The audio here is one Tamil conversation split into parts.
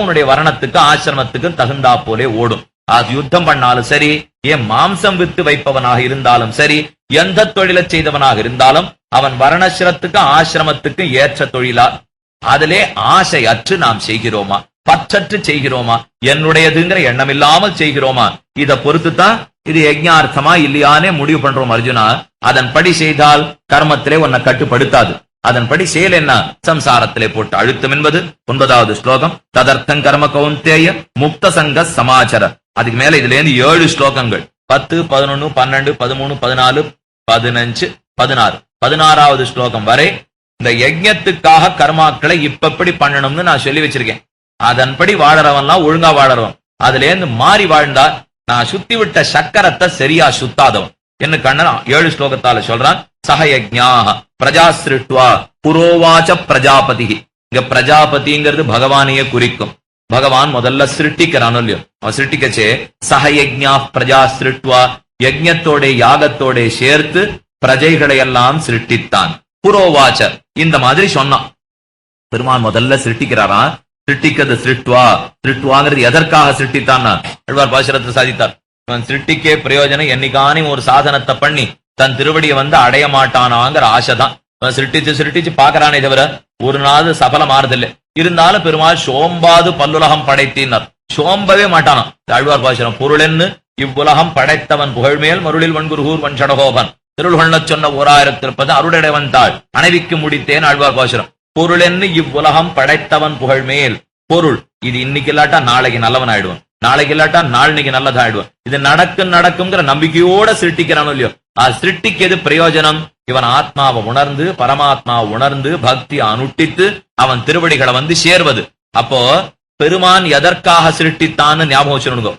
உன்னுடைய வர்ணத்துக்கு ஆசிரமத்துக்கு தகுந்தா போலே ஓடும். அது யுத்தம் பண்ணாலும் சரி, ஏன் மாம்சம் வித்து வைப்பவனாக இருந்தாலும் சரி, எந்த தொழிலை செய்தவனாக இருந்தாலும் அவன் வர்ணசிரத்துக்கு ஆசிரமத்துக்கு ஏற்ற தொழிலா அதிலே ஆசை அற்று நாம் செய்கிறோமா, பற்றற்று செய்கிறோமா, என்னுடையதுங்கிற எண்ணம் இல்லாமல் செய்கிறோமா, இதை பொறுத்துதான் இது யஜ்ஞார்த்தமா இல்லையானே முடிவு பண்றோம் அர்ஜுனா. அதன்படி செய்தால் கர்மத்திலே உன்னை கட்டுப்படுத்தாது. அதன்படி செயல் என்ன, சம்சாரத்திலே போட்டு அழுத்தம் என்பது 9வது ஸ்லோகம். ததர்த்தம் கர்ம கௌந்தேய முக்த சங்க சமாச்சார. அதுக்கு மேல இதுல இருந்து 7 ஸ்லோகங்கள் 10, 11, 12, 13, 14, 15, 16, 16வது ஸ்லோகம் வரை இந்த யஜ்ஞத்துக்காக கர்மாக்களை இப்படி பண்ணணும்னு நான் சொல்லி வச்சிருக்கேன். அதன்படி வாழறவன்லாம் ஒழுங்கா வாழறவன். அதுல இருந்து மாறி வாழ்ந்தா நான் சுத்தி விட்ட சக்கரத்தை சரியா சுத்தாதவன் என்ன கண்ணன் 7 ஸ்லோகத்தால சொல்றான். சஹயஜ்ஞாஹ பிரஜா சிருஷ்டுவா புரோவாச்ச பிரஜாபதி. இங்க பிரஜாபதிங்கிறது பகவானையே குறிக்கும். பகவான் முதல்ல சிருஷ்டிக்கிறான் இல்லையோ, அவன் சிருஷ்டிக்கச்சே சஹயஜ்ஞா பிரஜா சிருஷ்டுவா, யஜ்ஞத்தோட யாகத்தோட சேர்த்து பிரஜைகளை எல்லாம் சிருஷ்டித்தான். புரோவாச்ச இந்த மாதிரி சொன்னான். பெருமான் முதல்ல சிருஷ்டிக்கிறாராம். சிருஷ்டிக்கிறது சிருஷ்டுவா. சிருஷ்டுவாங்கிறது எதற்காக சிருஷ்டித்தான் ஆழ்வார் பாசுரத்தை சாதித்தார். இவன் சிருஷ்டிக்கே பிரயோஜனம் என்னைக்கானே ஒரு சாதனத்தை பண்ணி தன் திருவடியை வந்து அடைய மாட்டானாங்கிற ஆசைதான். சிருஷ்டிச்சு பாக்குறானே தவிர ஒரு நாள் சபலம் ஆறுதில்லை. இருந்தாலும் பெருமாள் சோம்பாது பல்லுலகம் படைத்தினார். சோம்பவே மாட்டானான். ஆழ்வார் பாசுரம் பொருளென்னு இவ்வுலகம் படைத்தவன் புகழ்மேல் மருளில் வன்குருகூர் வன்சடகோபன் திருள்கொள்ள சொன்ன 1030 அருடையவன் தாள் அணைவிக்கு முடித்தேன் ஆழ்வார் பாசுரம். பொருளென்னு இவ்வுலகம் படைத்தவன் புகழ்மேல். பொருள் இது இன்னைக்கு இல்லாட்டா நாளைக்கு நல்லவன் ஆயிடுவான், நாளைக்கு இல்லாட்டா நாளைக்கு நல்லதாயிடுவான். இது நடக்குங்கிற நம்பிக்கையோட சிருஷ்டிக்கிறானோ இல்லையோ, அது சிருஷ்டிக்கு எது பிரயோஜனம், இவன் ஆத்மாவை உணர்ந்து பரமாத்மாவை உணர்ந்து பக்தி அனுட்டித்து அவன் திருவடிகளை வந்து சேர்வது. அப்போ பெருமான் எதற்காக சிருஷ்டித்தான்னு ஞாபகம் வச்சுருங்க.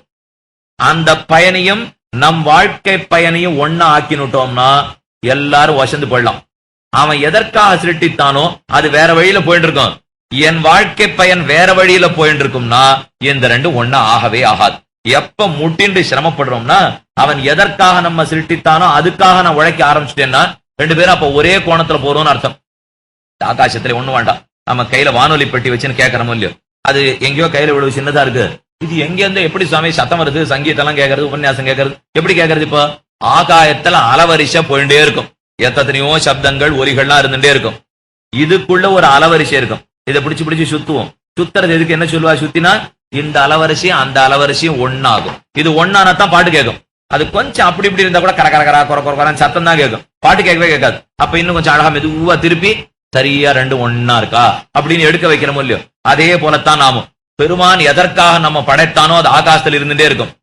அந்த பயனையும் நம் வாழ்க்கை பயனையும் ஒன்னா ஆக்கினுட்டோம்னா எல்லாரும் வசந்து போயிடலாம். அவன் எதற்காக சிருஷ்டித்தானோ அது வேற வழியில போயிட்டு இருக்கும். என் வாழ்க்கை பயன் வேற வழியில போயிட்டு இருக்கும்னா இந்த ரெண்டும் ஒன்னா ஆகவே ஆகாது. எப்ப முட்டின்று சிரமப்படுறோம்னா அவன் எதற்காக நம்ம சிருஷ்டித்தானோ அதுக்காக நான் உழைக்க ஆரம்பிச்சிட்டேன்னா 2 பேரும் அப்ப ஒரே கோணத்துல போறோம்னு அர்த்தம். ஆகாசத்துல ஒண்ணு வேண்டாம், நம்ம கையில வானொலி பெட்டி வச்சுன்னு கேட்கறோமோ இல்லையோ, அது எங்கேயோ கையில இவ்வளவு சின்னதா இருக்கு, இது எங்க இருந்து எப்படி சுவாமி சத்தம் வருது, சங்கீதம் எல்லாம் கேட்கறது, உபன்யாசம் கேட்கறது, எப்படி கேட்கறது? இப்ப ஆகாயத்துல அலவரிசை போயிட்டே இருக்கும், எத்தனையோ சப்தங்கள் ஒலிகள்லாம் இருந்துட்டே இருக்கும். இதுக்குள்ள ஒரு அலவரிசை இருக்கும். இதை பிடிச்சு சுத்துவோம். சுத்துறது எதுக்கு, என்ன சொல்லுவா, சுத்தினா இந்த அலவரிசையும் அந்த அலவரிசையும் ஒன்னாகும். இது ஒன்னானத்தான் பாட்டு கேட்கும். அது கொஞ்சம் அப்படி இப்படி இருந்தா கூட கர கர கரா குற குற சத்தம் தான் கேட்கும், பாட்டு கேட்கவே கேட்காது. அப்ப இன்னும் கொஞ்சம் அழகா மெதுவா திருப்பி சரியா ரெண்டும் ஒன்னா இருக்கா அப்படின்னு எடுக்க வைக்கிறோமோ இல்லையோ, அதே போலத்தான் நாமும் பெருமான் எதற்காக நம்ம படைத்தானோ அது ஆகாசத்தில் இருந்துட்டே இருக்கும்.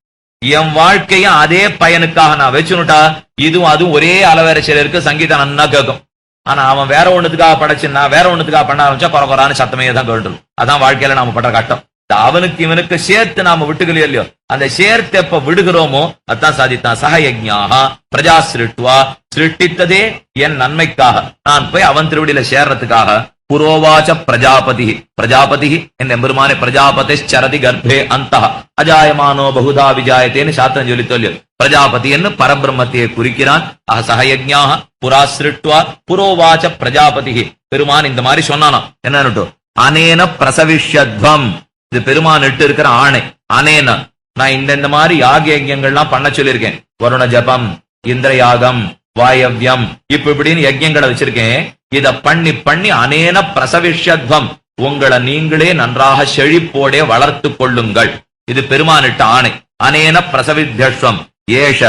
என் வாழ்க்கையும் அதே பயனுக்காக நான் வச்சுனுட்டா இதுவும் அதுவும் ஒரே அலவரிசையில இருக்கு, சங்கீதம் நன்னா கேட்கும். ஆனா அவன் வேற ஒண்ணுத்துக்காக படைச்சுன்னா வேற ஒண்ணுத்துக்காக பண்ண ஆரம்பிச்சா குறை குறான்னு சத்தமே தான் கேட்டுரும். அதான் வாழ்க்கையில நாம பண்ற கட்டம். அவனுக்கு இவனுக்கு சேர்த்து நாம விட்டுக்கலையோ இல்லையோ, அந்த சேர்த்து எப்ப விடுகிறோமோ அதான் சாதித்தான். சஹயஜ்ஞாஹ பிரஜா சிருஷ்டுவா, சிருஷ்டித்ததே என் நன்மைக்காக, நான் போய் அவன் திருவடியில சேர்றதுக்காக. புரோவாச்ச பிரஜாபதி, பிரஜாபதி என் பெருமானே பிரஜாபதி சரதி கர்ப்பே அந்த அஜாயமானோ பகுதா விஜாயத்தேன்னு சாத்திரம் சொல்லி சொல்லி பிரஜாபதி என்று பரபிரம்மத்தையே குறிக்கிறான். சஹயஜ்ஞாஹ புரா சிருஷ்டுவா புரோவாச்ச பிரஜாபதி. பெருமான் இந்த மாதிரி சொன்னானா என்னன்னு, அனேன பிரசவிஷ்யத்வம், இது பெருமான் இட்டு இருக்கிற ஆணை. அனேன நான் இந்த மாதிரி யாக யஜ்யங்கள்லாம் பண்ண சொல்லியிருக்கேன். வருண ஜபம், இந்திர யாகம், வாயவ்யம், இப்படின்னு யஜ்யங்களை வச்சிருக்கேன். இத பண்ணி பண்ணி அனேன பிரசவிஷ்யத்வம், உங்களை நீங்களே நன்றாக செழிப்போடே வளர்த்து கொள்ளுங்கள். இது பெருமானிட்ட ஆணை. அனேன பிரசவித்யஸ்வம் ஏஷ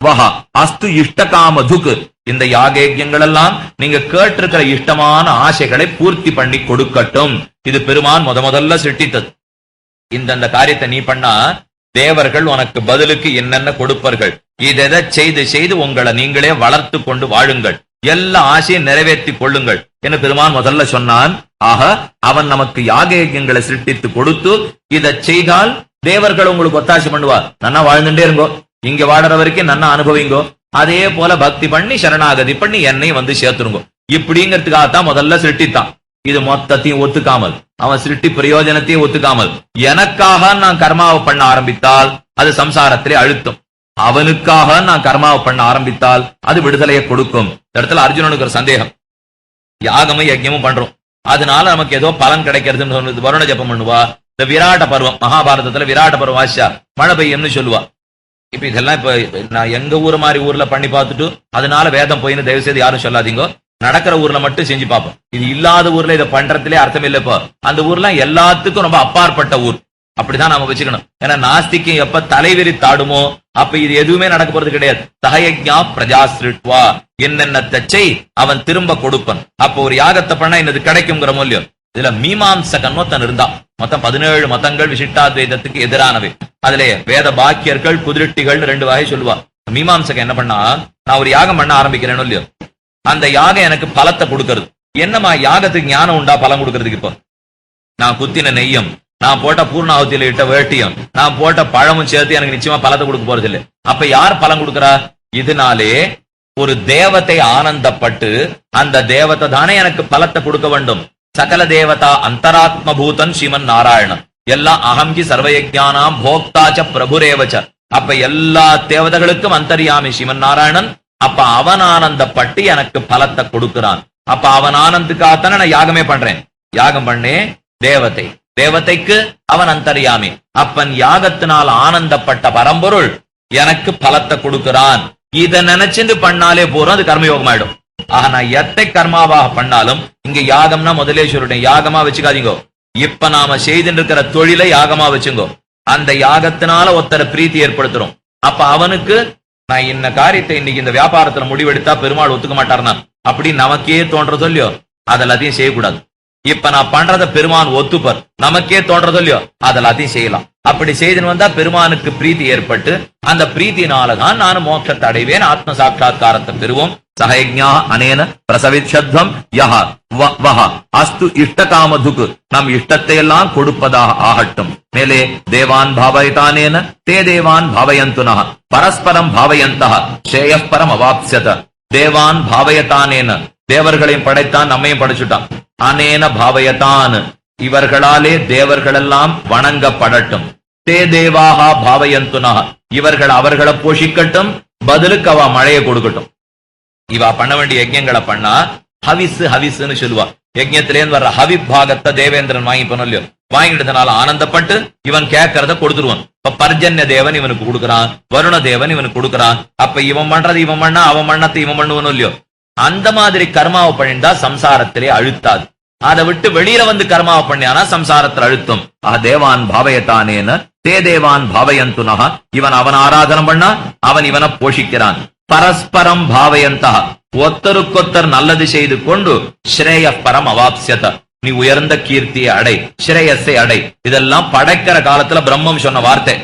வஹ அஸ்து இஷ்டகாமதுக்கு, இந்த யாகயஜ்யங்கள் எல்லாம் நீங்க கேட்டிருக்கிற இஷ்டமான ஆசைகளை பூர்த்தி பண்ணி கொடுக்கட்டும். இது பெருமான் முதல்ல சிருஷ்டித்தது. இந்த காரியத்தை நீ பண்ணா தேவர்கள் உனக்கு பதிலுக்கு என்னென்ன கொடுப்பார்கள், இதை செய்து செய்து உங்களை நீங்களே வளர்த்து கொண்டு வாழுங்கள், எல்லா ஆசையும் நிறைவேற்றி கொள்ளுங்கள் என்று பெருமான் முதல்ல சொன்னான். ஆக அவன் நமக்கு யாகயஜ்யங்களை சிருஷ்டித்து கொடுத்து இதை செய்தால் தேவர்கள் உங்களுக்கு ஒத்தாசை பண்ணுவார். நன்னா வாழ்ந்துட்டே இருங்கோ, இங்க வாடுற வரைக்கும் நன்னா அனுபவிங்கோ, அதே போல பக்தி பண்ணி சரணாகதி பண்ணி என்னை வந்து சேர்த்துருங்கோ, இப்படிங்கிறதுக்காகத்தான் முதல்ல சிருஷ்டித்தான். இது மொத்தத்தையும் ஒத்துக்காமல், அவன் சிருஷ்டி பிரயோஜனத்தையும் ஒத்துக்காமல் எனக்காக நான் கர்மாவை பண்ண ஆரம்பித்தால் அது சம்சாரத்திலே அழுத்தும். அவனுக்காக நான் கர்மாவை பண்ண ஆரம்பித்தால் அது விடுதலையை கொடுக்கும். இந்த இடத்துல அர்ஜுனனுக்கு ஒரு சந்தேகம். யாகமும் யஜ்யமும் பண்றோம், அதனால நமக்கு ஏதோ பலன் கிடைக்கிறதுன்னு சொன்னது. வருண ஜபம் பண்ணுவா, இந்த விராட பருவம், மகாபாரதத்துல விராட பருவம் வாசிச்சா மழை பெய்யும்னு சொல்லுவா. இப்ப இதெல்லாம் இப்ப நான் எங்க ஊர் மாதிரி ஊர்ல பண்ணி பார்த்துட்டு அதனால வேதம் போயின்னு தயவு செய்து யாரும் சொல்லாதீங்க. நடக்கிற ஊர்ல மட்டும் செஞ்சு பார்ப்போம். இது இல்லாத ஊர்ல இதை பண்றதுலே அர்த்தம் இல்லை. இப்போ அந்த ஊர்ல எல்லாத்துக்கும் ரொம்ப அப்பாற்பட்ட ஊர், அப்படிதான் நாம வச்சுக்கணும். ஏன்னா நாஸ்திக்கு எப்ப தலைவிரி தாடுமோ அப்ப இது எதுவுமே நடக்க போறது கிடையாது. சஹயஜ்ஞா பிரஜா சிருட்வா, என்னென்ன தச்சை அவன் திரும்ப கொடுப்பன். அப்போ ஒரு யாகத்தை பண்ணா இன்னது கிடைக்குங்கிற மூலியம். இதுல மீமாம்சகன் ஒருத்தன் இருந்தா. மொத்தம் 17 மதங்கள் விசிஷ்டாத்வைதத்துக்கு எதிரானவை. அதுல வேத பாக்கியர்கள் குதிரட்டிகள் 2 வகை சொல்லுவா. மீமாம்சகன் என்ன பண்ணா, நான் ஒரு யாகம் பண்ண ஆரம்பிக்கிறேன்னு இல்லையோ, அந்த யாகம் எனக்கு பலத்தை கொடுக்கறது. என்னமா யாகத்துக்கு ஞானம் உண்டா பலம் கொடுக்கறதுக்கு? இப்போ நான் குத்தின நெய்யம், நான் போட்ட பூர்ணாவத்தியில இட்ட வேட்டியம், நான் போட்ட பழமும் சேர்த்து எனக்கு நிச்சயமா பலத்தை கொடுக்க போறது இல்லை. அப்ப யார் பலம் கொடுக்கறா? இதனாலே ஒரு தேவத்தை ஆனந்தப்பட்டு அந்த தேவத்தை தானே எனக்கு பலத்தை கொடுக்க வேண்டும். சகல தேவதா அந்தராத்ம பூதன் ஸ்ரீமன் நாராயணன், எல்லாம் அகம்கி சர்வயஜானாம் போக்தாச்ச பிரபுரேவச்ச. அப்ப எல்லா தேவதைகளுக்கும் அந்தரியாமி ஸ்ரீமன் நாராயணன். அப்ப அவன் ஆனந்தப்பட்டு எனக்கு பலத்தை கொடுக்கிறான். அப்ப அவன் ஆனந்துக்காகத்தானே நான் யாகமே பண்றேன். யாகம் பண்ணே தேவத்தை, தேவதைக்கு அவன் அந்தரியாமி. அப்பன் யாகத்தினால் ஆனந்தப்பட்ட பரம்பொருள் எனக்கு பலத்தை கொடுக்கிறான். இத நினைச்சுட்டு பண்ணாலே போறோம், அது கர்மயோகம் ஆயிடும். ஆனா எத்தை கர்மாவாக பண்ணாலும் இங்க யாகம்னா முதலே சொல்லிட்டேன், யாகமா வச்சுக்காதீங்க. இப்ப நாம செய்துட்டு இருக்கிற தொழிலை யாகமா வச்சுங்கோ. அந்த யாகத்தினால ஒருத்தர பிரீத்தி ஏற்படுத்துறோம். அப்ப அவனுக்கு நான் இந்த காரியத்தை இன்னைக்கு இந்த வியாபாரத்துல முடிவெடுத்தா பெருமாள் ஒத்துக்க மாட்டார்னா அப்படி நமக்கே தோன்றதோ இல்லையோ, அதெல்லாத்தையும் செய்யக்கூடாது. இப்ப நான் பண்றத பெருமான் ஒத்துப்பர், நமக்கே தோன்றதோ இல்லையோ, அதெல்லாத்தையும் செய்யலாம். அப்படி செய்துன்னு வந்தா பெருமானுக்கு பிரீத்தி ஏற்பட்டு அந்த பிரீத்தினாலதான் நான் மோட்சத்தை அடைவேன், ஆத்ம சாட்சா்காரத்தை பெறுவோம். சஹயஜ்ஞா அனேன பிரசவிச்சத்வம் யஹ வஹ அஸ்து இஷ்டகாமதுக், நம் இஷ்டத்தை எல்லாம் கொடுப்பதாக ஆகட்டும். மேலே தேவான் பாவயதானேன தே தேவான் பாவயந்துனஹ பரஸ்பரம் பாவயந்தஹ ஸ்ரேயஸ் பரம் அவாப்ஸ்யத. தேவான் பாவயதானேன, தேவர்களையும் படைத்தான், நம்மையும் படைச்சுட்டான். அனேன பாவயதான், இவர்களாலே தேவர்களெல்லாம் வணங்கப்படட்டும். தே தேவாஹா பாவயந்துனஹ, இவர்கள் அவர்களை போஷிக்கட்டும், பதிலுக்கு அவ மழையை கொடுக்கட்டும். இவா பண்ண வேண்டிய யஜ்யங்களை பண்ணா ஹவிஸ் ஹவிஸ்ன்னு சொல்லுவா. யஜ்யத்திலேருந்து வர்ற ஹவிப் பாகத்தை தேவேந்திரன் வாங்கி பண்ண இல்லையோ, வாங்கிட்டதுனால ஆனந்தப்பட்டு இவன் கேட்கறத கொடுத்துருவான். இப்ப பர்ஜன்ய தேவன் இவனுக்கு கொடுக்குறான், வருண தேவன் இவனுக்கு கொடுக்குறான். அப்ப இவன் பண்றது இவன் பண்ணா, அவன் பண்ணத்தை இவன் பண்ணுவனும் இல்லையோ. அந்த மாதிரி கர்மாவை பண்ணிண்டா சம்சாரத்திலே அழுத்தாது. அதை விட்டு வெளியில வந்து கர்மாவை பண்ணியானா சம்சாரத்தில் அழுத்தம். தேவான் பாவயத்தானேன தே தேவான் பாவயந்துனஹ, இவன் அவன் ஆராதனம் பண்ணா அவன் இவனை போஷிக்கிறான். பரஸ்பரம் பாவயந்தா, ஒத்தருக்கொத்தர் நல்லது செய்து கொண்டு ஸ்ரேய பரம் அவாப்ஸ்யத, நீ உயர்ந்த கீர்த்தியை அடை, ஸ்ரேயஸை அடை. இதெல்லாம் படைக்கிற காலத்துல பிரம்மம் சொன்ன வார்த்தை.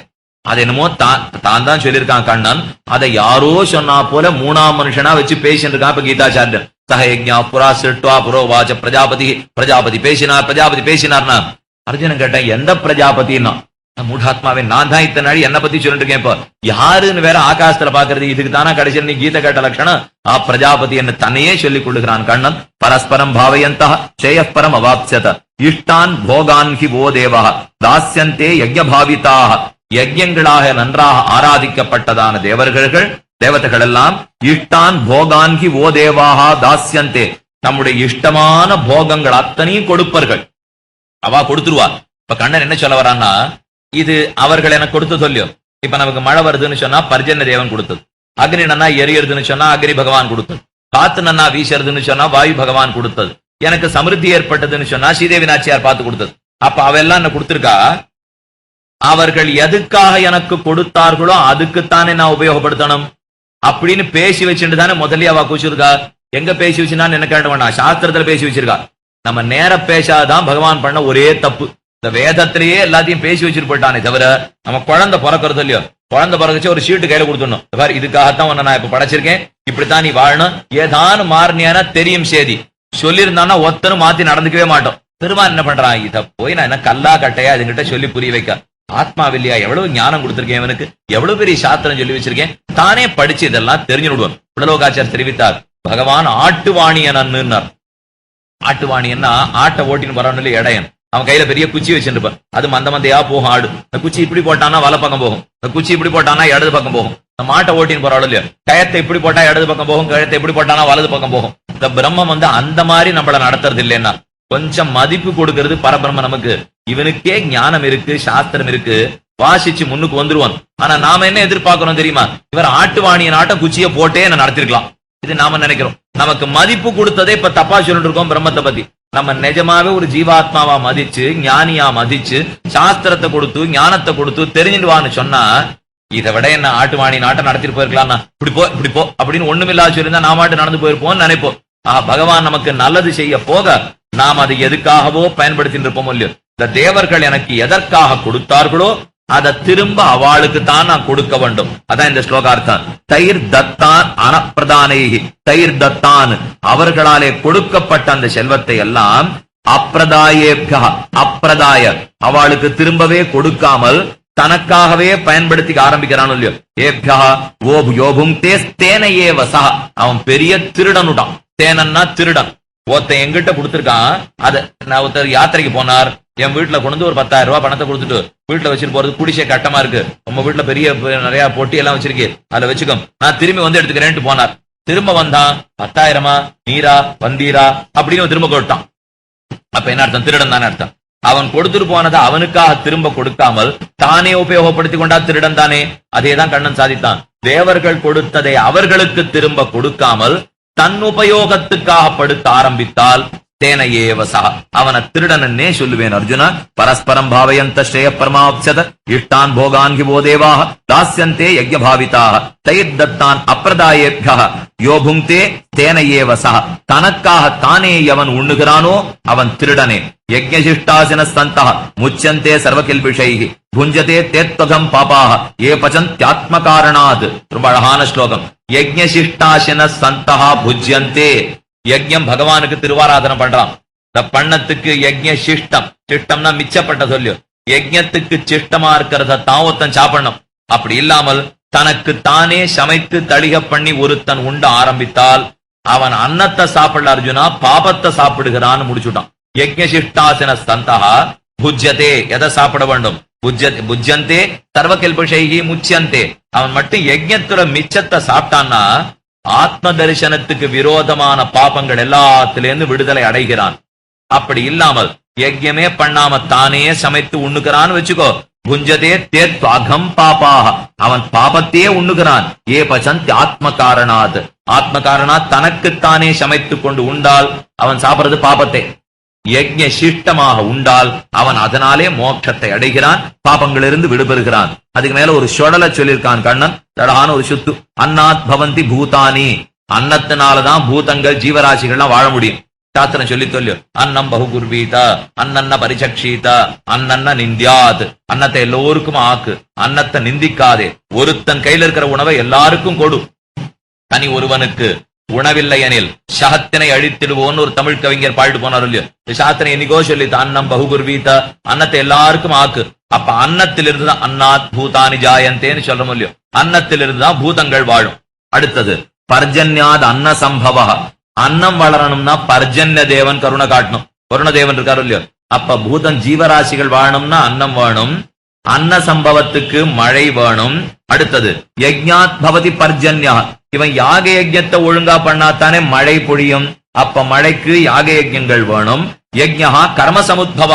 அது என்னமோ தான் தான் சொல்லியிருக்கான் கண்ணன். அதை யாரோ சொன்னா போல 3ஆம் மனுஷனா வச்சு பேசிட்டு இருக்கான். இப்ப கீதாச்சாரியன் சஹயஜ்ஞா புரா சிருட்வா புரோவாச்ச பிரஜாபதி, பிரஜாபதி பேசினார், பிரஜாபதி பேசினார்னா அர்ஜுனன் கேட்டேன் எந்த பிரஜாபதினா? மூடாத்மாவே நான் தான் இத்தனை நாள் என்ன பத்தி சொல்லிட்டு இருக்கேன். இப்போ யாருன்னு வேற ஆகாசத்துல பாக்குறது, இதுக்கு தானா கடைசியில் நீ கீதை கேட்ட லட்சணம். பிரஜாபதி என்று தன்னையே சொல்லிக் கொள்ளுகிறான் கண்ணன். பரஸ்பரம் பாவயந்தா ஸ்ரேயஸ் பரம் அவாப்ஸ்யத இஷ்டான் போகான் ஹி வோ தேவா தாஸ்யந்தே யஜ்ஞபாவிதாக, யஜ்யங்களாக நன்றாக ஆராதிக்கப்பட்டதான தேவதைகள் எல்லாம் இஷ்டான் போகான் ஹி வோ தேவாஹா தாஸ்யந்தே, நம்முடைய இஷ்டமான போகங்கள் அத்தனையும் கொடுப்பர்கள். அவா கொடுத்துருவா. இப்ப கண்ணன் என்ன சொல்ல வரான்னா, இது அவர்கள் எனக்கு கொடுத்து சொல்லியோ. இப்ப நமக்கு மழை வருதுன்னு சொன்னா பர்ஜன்ய தேவன் கொடுத்தது, அக்னி நன்னா எரியறதுன்னு சொன்னா அக்னி பகவான் கொடுத்தது, காத்து நன்னா வீசறதுன்னு சொன்னா வாயு பகவான் கொடுத்தது, எனக்கு சமிருத்தி ஏற்பட்டதுன்னு சொன்னா ஸ்ரீதேவி நாச்சியார் பார்த்து கொடுத்தது. அப்ப அவெல்லாம் என்ன கொடுத்திருக்கா? அவர்கள் எதுக்காக எனக்கு கொடுத்தார்களோ அதுக்குத்தானே நான் உபயோகப்படுத்தணும் அப்படின்னு பேசி வச்சுட்டு தானே முதல்ல அவ கூச்சிருக்கா. எங்க பேசி வச்சுனான்னு என்ன கேட்ட வேண்டாம், சாஸ்திரத்துல பேசி வச்சிருக்கா. நம்ம நேர பேசாதான் பகவான் பண்ண ஒரே தப்பு. இந்த வேதத்திலேயே எல்லாத்தையும் பேசி வச்சுட்டு போயிட்டானே தவிர, நம்ம குழந்தை பிறக்கிறது இல்லையோ, குழந்தை பிறகுச்சு ஒரு ஷீட்டு கையில கொடுத்துடணும். பாரு இதுக்காகத்தான் உன்னை நான் இப்ப படைச்சிருக்கேன், இப்படித்தான் நீ வாழணும், ஏதானு மாறினியான தெரியும் செய்தி சொல்லியிருந்தான்னா ஒத்தனும் மாத்தி நடந்துக்கவே மாட்டோம். பெருமான் என்ன பண்றான், இத போய் நான் என்ன கல்லா கட்டையா அதுகிட்ட சொல்லி புரிய வைக்க. ஆத்மாவில்லையா எவ்வளவு ஞானம் கொடுத்திருக்கேன் இவனுக்கு, எவ்வளவு பெரிய சாஸ்திரம் சொல்லி வச்சிருக்கேன், தானே படிச்சு இதெல்லாம் தெரிஞ்சு விடுவான். புடலோகாச்சார் தெரிவித்தார், பகவான் ஆட்டுவாணியனார். ஆட்டுவாணியன்னா ஆட்டை ஓட்டின்னு வரணும் இடையன். அவன் கையில பெரிய குச்சி வச்சுருப்பான், அது மந்த மந்தையா போகும் ஆடு. இந்த குச்சி இப்படி போட்டானா வல பக்கம் போகும், இந்த குச்சி இப்படி போட்டானா இடது பக்கம் போகும். இந்த மாட்டை ஓட்டின்னு போறாள் இல்லையா, கயத்தை இப்படி போட்டா இடது பக்கம் போகும், கயத்தை இப்படி போட்டானா வலது பக்கம் போகும். இந்த பிரம்மம் அந்த மாதிரி நம்மள நடத்துறது இல்லைன்னா, கொஞ்சம் மதிப்பு கொடுக்கிறது பரபிரம்ம. நமக்கு இவனுக்கே ஞானம் இருக்கு, சாஸ்திரம் இருக்கு, வாசிச்சு முன்னுக்கு வந்துருவான். ஆனா நாம என்ன எதிர்பார்க்கிறோம் தெரியுமா? இவர் ஆட்டுவாணிய நாட்ட குச்சிய போட்டே என்ன நடத்திருக்கலாம், இது நாம நினைக்கிறோம். நமக்கு மதிப்பு கொடுத்ததே இப்ப தப்பா சொல்லிட்டு இருக்கோம் பிரம்மத்தை பத்தி. நம்ம நிஜமாவே ஒரு ஜீவாத்மாவா மதிச்சு, ஞானியா மதிச்சு, சாஸ்திரத்தை கொடுத்து, ஞானத்தை கொடுத்து தெரிஞ்சுடுவான்னு சொன்னா, இதை விட என்ன ஆட்டுவாணி நாட்டை நடத்திட்டு போயிருக்கலாம், இப்படி போ அப்படின்னு ஒண்ணுமில்லாத சொல்லியிருந்தா நாம ஆட்டு நடந்து போயிருப்போம் நினைப்போம். பகவான் நமக்கு நல்லது செய்ய போக நாம் அதை எதுக்காகவோ பயன்படுத்திட்டு இருப்போம் இல்லையோ. இந்த தேவர்கள் எனக்கு எதற்காக கொடுத்தார்களோ அதை திரும்ப அவளுக்கு தான் நான் கொடுக்க வேண்டும். அதான் இந்த ஸ்லோகார்த்தம். தயிர் தத்தான் அனப்பிரதானேகி, தயிர் தத்தான் அவர்களாலே கொடுக்கப்பட்ட அந்த செல்வத்தை எல்லாம் அப்பிரதாயேப்யா, அப்பிரதாய அவளுக்கு திரும்பவே கொடுக்காமல் தனக்காகவே பயன்படுத்திக்க ஆரம்பிக்கிறான் இல்லையோ. ஏப்யா ஓ யோபும் தேஸ்தேனையே வசா, அவன் பெரிய திருடனுடான். தேனன்னா திருடன். ஒருத்தன் எங்கிட்ட கொடுத்திருக்கான், அத நான் ஒருத்தர் யாத்திரைக்கு போனார், என் வீட்டுல கொண்டு ஒரு 10,000 ரூபாய் பணத்தை கொடுத்துட்டு வீட்டுல வச்சுட்டு போறது குடிசை கட்டமா இருக்கு, உங்க வீட்டுல பெரிய நிறைய பொட்டி எல்லாம் வச்சிருக்கு, அதுல வச்சுக்கோம், நான் திரும்பி வந்து எடுத்துக்கிறேன்ட்டு போனார். திரும்ப வந்தான், 10,000 நீரா வந்தீரா அப்படின்னு திரும்ப கொடுத்தான். அப்ப என்ன அர்த்தம்? திருடன் தானே அர்த்தம். அவன் கொடுத்துட்டு போனதை அவனுக்காக திரும்ப கொடுக்காமல் தானே உபயோகப்படுத்தி கொண்டா திருடன் தானே. அதேதான் கண்ணன் சாதித்தான். தேவர்கள் கொடுத்ததை அவர்களுக்கு திரும்ப கொடுக்காமல் தன் உபயோகத்துக்காக படுத்த ஆரம்பித்தால் தேனையேவசா, அவனை திருடனே சொல்லுவேன் அர்ஜுனா. பரஸ்பரம் பாவயந்த ஸ்ரேய பரமாப்சத இஷ்டான் போகான் கிவோ தேவாக தாஸ்யந்தே யஜ்ஞ பாவிதாக தயிர் தத்தான் அப்பிரதாயேப்யா யோபுங்கே தேனையேவசா. தனக்காக தானே எவன் உண்ணுகிறானோ அவன் திருடனே. யஜ்ஞசிஷ்டாசின சந்தா முச்சந்தே சர்வகில்பிஷைஹி புஞ்சதே தேத்வகம் பாபாக ஏ பசந்த்யாத்ம காரணாத். ரொம்ப அழகான ஸ்லோகம். யஜ்ஞசிஷ்டாசின சந்தா புஜ்யந்தே. யஜ்ஞம் பகவானுக்கு திருவாராதனை பண்றான். இந்த பண்ணத்துக்கு யஜ்ஞ சிஷ்டம், சிஷ்டம்னா மிச்சப்பட்ட சொல்லு. யஜ்ஞத்துக்கு சிஷ்டமா இருக்கிறத தான் ஒருத்தன் சாப்பிடணும். அப்படி இல்லாமல் தனக்கு தானே சமைத்து தளிக பண்ணி ஒருத்தன் உண்ட ஆரம்பித்தால் அவன் அன்னத்தை சாப்பிடல அர்ஜுனா, பாபத்தை சாப்பிடுகிறான்னு முடிச்சுட்டான். யஜ்ஞசிஷ்டாசன சந்தா புஜ்யதே, எதை சாப்பிட வேண்டும்? புஜ்யந்தே சர்வகல்பிஷைஹி முச்சியந்தே. அவன் மட்டும் யஜ்ஞத்தோட மிச்சத்தை சாப்பிட்டான்னா ஆத்ம தரிசனத்துக்கு விரோதமான பாபங்கள் எல்லாத்திலிருந்து விடுதலை அடைகிறான். அப்படி இல்லாமல் யஜ்யமே பண்ணாம தானே சமைத்து உண்ணுகிறான்னு வச்சுக்கோ, புஞ்சதே தேத்வாகம் பாபாக, அவன் பாபத்தையே உண்ணுகிறான். ஏ பசந்த் ஆத்ம காரணாத், ஆத்ம காரணாத் தனக்குத்தானே சமைத்துக் கொண்டு உண்டால் அவன் சாப்பிடுறது பாபத்தை. யஜ்ஞ சிஷ்டமாக உண்டால் அவன் அதனாலே மோட்சத்தை அடைகிறான், பாபங்களிலிருந்து விடுபெறுகிறான். அதுக்கு மேல ஒரு சொடலை சொல்லியிருக்கான் கண்ணன், தடான ஒரு சுத்து. அன்னாத் பவந்தி பூதானி, அன்னத்தினாலதான் பூதங்கள் ஜீவராசிகள்லாம் வாழ முடியும். சாஸ்திரம் சொல்லி சொல்லு. அன்னம் பகுகுர்வீத, அன்னன்ன பரிசக்ஷீத, அன்னன்ன நிந்தியாத். அன்னத்தை எல்லோருக்கும் ஆக்கு, அன்னத்தை நிந்திக்காதே. ஒருத்தன் கையில இருக்கிற உணவை எல்லாருக்கும் கொடு, தனி ஒருவனுக்கு உணவில்லை எனில் சகத்தினை அழித்திடுவோன்னு ஒரு தமிழ் கவிஞர் பாடிட்டு போனார் இல்லையோ. சாஸ்திரம் என்னைக்கோ சொல்லி அன்னம் பகுகுர்வீத, அன்னத்தை எல்லாருக்கும் ஆக்கு. அப்ப அன்னத்திலிருந்து தான் அன்னாத் பூதானி ஜாயந்தேன்னு சொல்றோம் இல்லையோ. அன்னத்திலிருந்து தான் பூதங்கள் வாழும். அடுத்தது பர்ஜன்யாத் அன்ன சம்பவ, அன்னம் வளரணும்னா பர்ஜன்ய தேவன் கருணை காட்டணும். கருண தேவன் இருக்காரு இல்லையோ. அப்ப பூதம் ஜீவராசிகள் வாழணும்னா அன்னம் வேணும், அன்ன சம்பவத்துக்கு மழை வேணும். அடுத்தது யஜ்ஞாத் பவதி பர்ஜன்யா, இவன் யாக யஜ்ஞத்தை ஒழுங்கா பண்ணாத்தானே மழை பொழியும். அப்ப மழைக்கு யாக யஜ்ஞங்கள் வேணும். யஜ்ஞா கர்ம சமுத்பவ,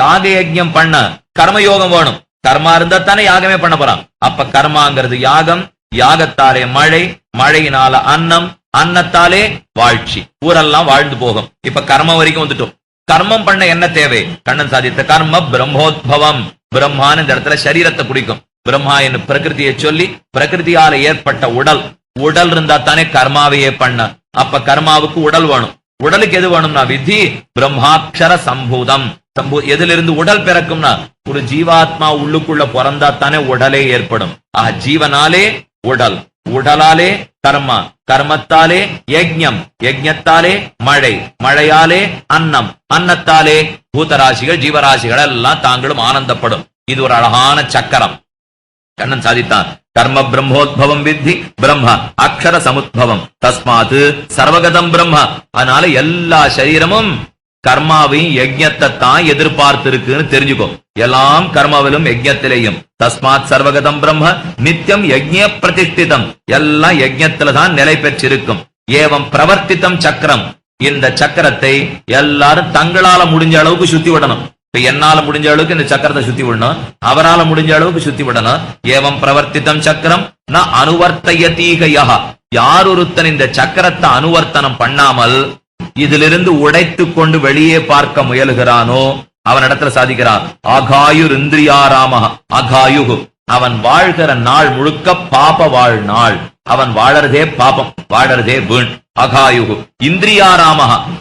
யாக யஜ்ஞம் பண்ண கர்மயோகம் வேணும். கர்மா இருந்தா தானே யாகமே பண்ண போறான். அப்ப கர்மாங்கிறது யாகம், யாகத்தாலே மழை, மழையினால அன்னம், அன்னத்தாலே வாழ்ச்சி, ஊரெல்லாம் வாழ்ந்து போகும். இப்ப கர்மம் வரைக்கும் வந்துட்டோம். கர்மம் பண்ண என்ன தேவை? கண்ணன் சாதித்த கர்ம பிரம்மோத்பவம். பிரம்மான்னு இந்த இடத்துல சரீரத்தை குடிக்கும். பிரம்மா என்று பிரகிருதியை சொல்லி, பிரகிருதியால ஏற்பட்ட உடல், உடல் இருந்தா தானே கர்மாவையே பண்ண. அப்ப கர்மாவுக்கு உடல் வேணும். உடலுக்கு எது வேணும்னா விதி பிரம்மாட்சர சம்பூதம். எதிலிருந்து உடல் பிறக்கும்னா ஒரு ஜீவாத்மா உள்ளுக்குள்ள பிறந்தா தானே உடலே ஏற்படும். ஜீவனாலே உடல், உடலாலே கர்மா, கர்மத்தாலே யஜ்ஞம், யஜ்ஞத்தாலே மழை, மழையாலே அன்னம், அன்னத்தாலே பூதராசிகள் ஜீவராசிகள் எல்லாம் தாங்களும் ஆனந்தப்படும். இது ஒரு அழகான சக்கரம். கண்ணன் சாதித்தான். கர்ம பிரம்மோத்பவம் வித்தி பிரம்ம அக்ஷர சமுத்பவம் தஸ்மாத் சர்வகதம் பிரம்ம. அதனால எல்லா சரீரமும் கர்மாவையும் யஜ்ஞத்தை தான் எதிர்பார்த்து இருக்குன்னு தெரிஞ்சுக்கோ. எல்லாம் கர்மாவிலும் யஜ்ஞத்திலேயும். தஸ்மாத் சர்வகதம் பிரம்ம நித்தியம் யஜ்ஞ பிரதிஷ்டிதம், எல்லாம் யஜ்ஞத்துல தான் நிலை பெற்றிருக்கும். ஏவம் பிரவர்த்தித்தம் சக்கரம், இந்த சக்கரத்தை எல்லாரும் தங்களால முடிஞ்ச அளவுக்கு சுத்தி விடணும். இப்ப என்னால முடிஞ்ச அளவுக்கு இந்த சக்கரத்தை சுத்தி விடணும், அவரால முடிஞ்ச அளவுக்கு சுத்தி விடணும். ஏவம் பிரவர்த்தித்தம் சக்கரம் ந அனுவர்த்தயதீகயா. யார் ஒருத்தன் இந்த சக்கரத்தை அனுவர்த்தனம் பண்ணாமல் இதிலிருந்து உடைத்து கொண்டு வெளியே பார்க்க முயலுகிறானோ அவனிடத்துல சாதிக்கிறான். ஆகாயுர் இந்திரியாராம ஆகாயு. அவன் வாழ்கிற நாள் முழுக்க பாப வாழ்நாள். அவன் வாழறதே பாபம், வாழறதே வீண். அகாயுகு இந்திரியாராம.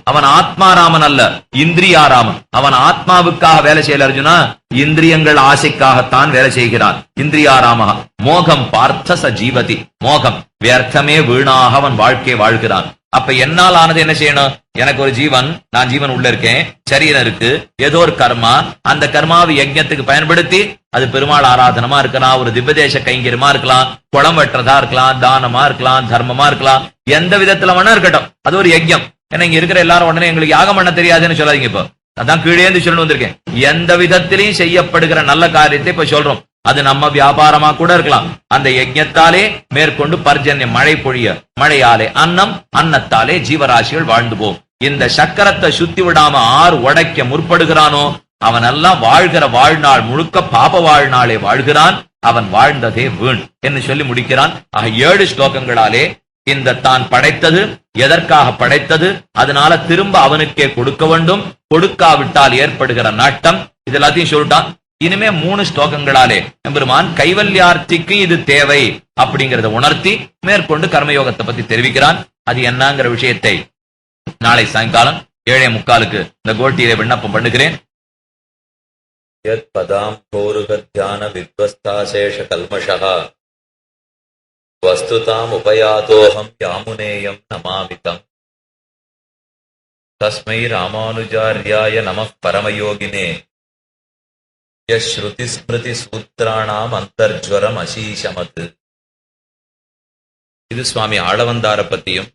அவன் ஆத்மாராமன் அல்ல, இந்திரியாராமன். அவன் ஆத்மாவுக்காக வேலை செய்யல அர்ஜுனா, இந்திரியங்கள் ஆசைக்காகத்தான் வேலை செய்கிறான். இந்திரியாராம. மோகம் பார்த்த ச ஜீவதி. மோகம் வியர்த்தமே வீணாக அவன் வாழ்க்கை வாழ்கிறான். அப்ப என்னால் ஆனது என்ன செய்யணும்? எனக்கு ஒரு ஜீவன், நான் ஜீவன் உள்ள இருக்கேன், சரீரம் இருக்கு, ஏதோ ஒரு கர்மா, அந்த கர்மாவை யஜ்ஞத்துக்கு பயன்படுத்தி அது பெருமாள் ஆராதனமா இருக்கலாம், ஒரு திவ்யதேச கைங்கரியமா இருக்கலாம், குளம் வெட்டுறதா இருக்கலாம், தானமா இருக்கலாம், தர்மமா இருக்கலாம், எந்த விதத்துல வேணா இருக்கட்டும், அது ஒரு யஜ்ஞம். ஏன்னா இங்க இருக்கிற எல்லாரும் உடனே எங்களுக்கு யாகம் பண்ண தெரியாதுன்னு சொல்லாதீங்க. இப்போ அதான் கீழே இருந்து சொல்லணும் வந்திருக்கேன். எந்த விதத்திலையும் செய்யப்படுகிற நல்ல காரியத்தை இப்ப சொல்றோம். அது நம்ம வியாபாரமா கூட இருக்கலாம். அந்த யஜ்ஞத்தாலே மேற்கொண்டு பர்ஜன்யம் மழை பொழிய, மழையாலே அன்னம், அன்னத்தாலே ஜீவராசிகள் வாழ்ந்து போம். இந்த சக்கரத்தை சுத்தி விடாம ஆறு உடைக்க முற்படுகிறானோ அவனெல்லாம் வாழ்கிற வாழ்நாள் முழுக்க பாப வாழ்நாளே வாழ்கிறான். அவன் வாழ்ந்ததே வீண் என்று சொல்லி முடிக்கிறான். ஆக 7 ஸ்லோகங்களாலே இந்த தான் படைத்தது எதற்காக படைத்தது, அதனால திரும்ப அவனுக்கே கொடுக்க வேண்டும், கொடுக்காவிட்டால் ஏற்படுகிற நாட்டம், இது எல்லாத்தையும் சொல்லிட்டான். இனிமே 3 ஸ்லோகங்களாலே எம்பெருமான் கைவல்யார்த்திக்கு இது தேவை அப்படிங்கறத உணர்த்தி மேற்கொண்டு கர்மயோகத்தை பத்தி தெரிவிக்கிறான். அது என்னங்கிற விஷயத்தை நாளை சாயங்காலம் 7:45 இந்த கோட்டியிலே விண்ணப்பம் பண்ணுகிறேன். யத் பதாம் கோருகத்யான வித்வஸ்தாசேஷ கல்மஷः வஸ்துதாம் உபயாதோஹம் யாமுனேயம் நமாமிதம் தஸ்மை ராமானுஜார்யாய நமः பரமயோகினே யஸ்ருதி ஸ்மிருதி சூத்ராணாம் அந்தர்ஜ்வரம் அசீஷமத். இது சுவாமி ஆளவந்தார பத்தியும்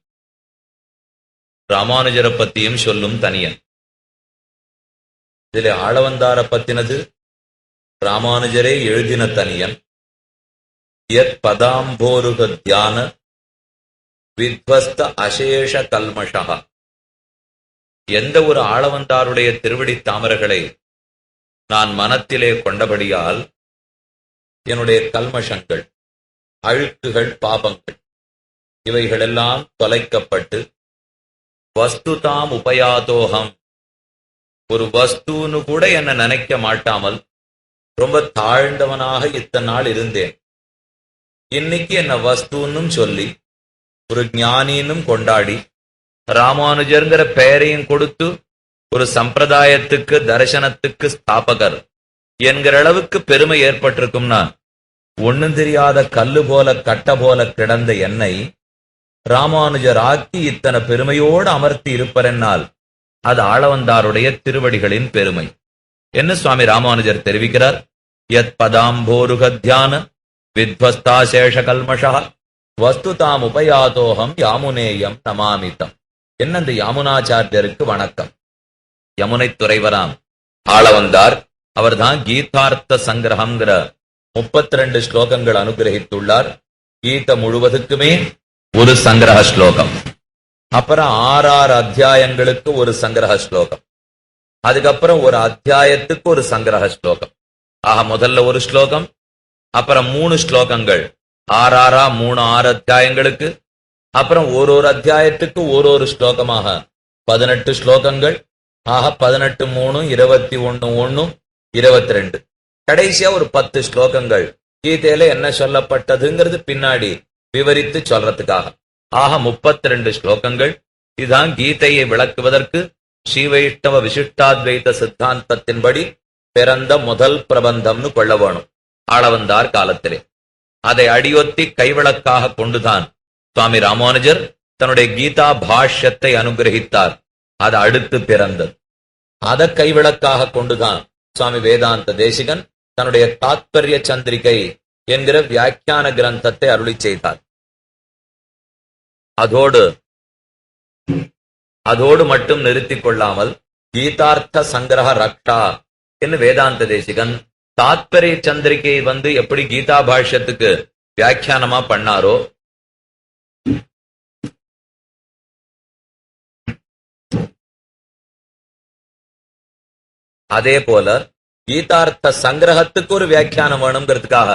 ராமானுஜரை பத்தியும் சொல்லும் தனியன். இதிலே ஆளவந்தார பத்தினது ராமானுஜரே எழுதின தனியன். யத் பதாம்போருக தியான வித்வஸ்த அசேஷ கல்மஷः. எந்த ஒரு ஆளவந்தாருடைய திருவடி தாமரைகளை நான் மனத்திலே கொண்டபடியால் என்னுடைய கல்மஷங்கள், அழுக்குகள், பாபங்கள் இவைகளெல்லாம் தொலைக்கப்பட்டு வஸ்துதாம் உபயாதோகம், ஒரு வஸ்துன்னு கூட என்ன நினைக்க மாட்டாமல் ரொம்ப தாழ்ந்தவனாக இத்தனை நாள் இருந்தேன். இன்னைக்கு என்ன வஸ்துன்னும் சொல்லி ஒரு ஞானின்னும் கொண்டாடி ராமானுஜர்ங்கிற பெயரையும் கொடுத்து ஒரு சம்பிரதாயத்துக்கு தரிசனத்துக்கு ஸ்தாபகர் என்கிற அளவுக்கு பெருமை ஏற்பட்டிருக்கும்னா, ஒண்ணும் தெரியாத கல்லு போல கட்ட போல கிடந்த என்னை ராமானுஜர் ஆக்கி இத்தனை பெருமையோடு அமர்த்தி இருப்பரென்னால் அது ஆளவந்தாருடைய திருவடிகளின் பெருமை என்ன சுவாமி ராமானுஜர் தெரிவிக்கிறார். யத் பதாம்போருக தியான வித்வஸ்தாசேஷ கல்மஷா வஸ்துதாம் உபயாதோகம் யாமுனேயம் நமாமிதம். என்ன இந்த யாமுனாச்சாரியருக்கு வணக்கம். யமுனை துறைவராம் ஆளவந்தார் அவர்தான் கீதார்த்த சங்கிரகம்ங்கிற 32 ஸ்லோகங்கள் அனுகிரகித்துள்ளார். கீத முழுவதுக்குமே ஒரு சங்கிரக ஸ்லோகம், அப்புறம் 6 அத்தியாயங்களுக்கு ஒரு சங்கிரக ஸ்லோகம், அதுக்கப்புறம் ஒரு அத்தியாயத்துக்கு ஒரு சங்கிரக ஸ்லோகம். ஆக முதல்ல ஒரு ஸ்லோகம், அப்புறம் 3 ஸ்லோகங்கள், 6 6 அத்தியாயங்களுக்கு, அப்புறம் ஒரு அத்தியாயத்துக்கு ஒரு ஸ்லோகமாக 18 ஸ்லோகங்கள். ஆக 18 3 21 1 22, கடைசியா ஒரு 10 ஸ்லோகங்கள் கீதையில என்ன சொல்லப்பட்டதுங்கிறது பின்னாடி விவரித்து சொல்றதுக்காக. ஆக 32 ஸ்லோகங்கள். இதுதான் கீதையை விளக்குவதற்கு ஸ்ரீ வைஷ்ணவ விசிஷ்டாத்வைத சித்தாந்தத்தின்படி பிறந்த முதல் பிரபந்தம்னு கொள்ள வேணும் ஆளவந்தார் காலத்திலே. அதை அடியொத்தி கைவிளக்காக கொண்டுதான் சுவாமி ராமானுஜர் தன்னுடைய கீதா பாஷ்யத்தை அனுகிரகித்தார். அது அடுத்து பிறந்தது. அதை கைவிளக்காக கொண்டுதான் சுவாமி வேதாந்த தேசிகன் தன்னுடைய தாத்பரிய சந்திரிகை என்கிற வியாக்கியான கிரந்தத்தை அருளி செய்தார். அதோடு மட்டும் நிறுத்திக் கொள்ளாமல் கீதார்த்த சங்கிரக ரக்ஷா என்று வேதாந்த தேசிகன் தாத்பரிய சந்திரிகை எப்படி கீதா பாஷ்யத்துக்கு வியாக்கியானமா பண்ணாரோ அதே போல கீதார்த்த சங்கிரகத்துக்கு ஒரு வியாக்கியானம் வேணுங்கிறதுக்காக